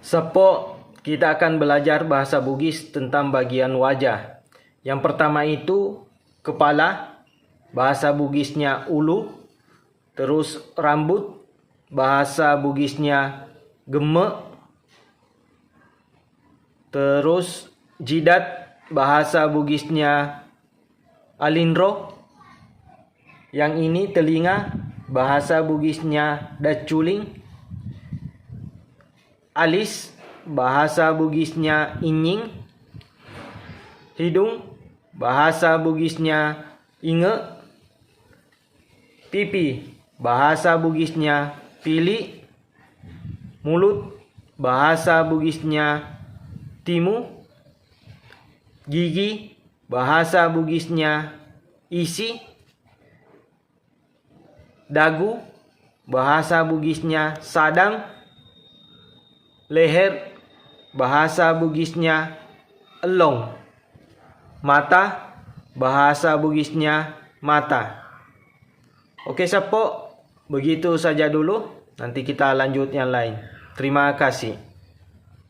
Sepo, kita akan belajar bahasa Bugis tentang bagian wajah. Yang pertama itu kepala, bahasa Bugisnya ulu. Terus rambut, bahasa Bugisnya geme. Terus jidat, bahasa Bugisnya alindro. Yang ini telinga, bahasa Bugisnya daculing. Alis, bahasa Bugisnya inying. Hidung, bahasa Bugisnya inge. Pipi, bahasa Bugisnya pili. Mulut, bahasa Bugisnya timu. Gigi, bahasa Bugisnya isi. Dagu, bahasa Bugisnya sadang. Leher, bahasa Bugisnya elong. Mata, bahasa Bugisnya mata. Oke Sepo, begitu saja dulu. Nanti kita lanjut yang lain. Terima kasih.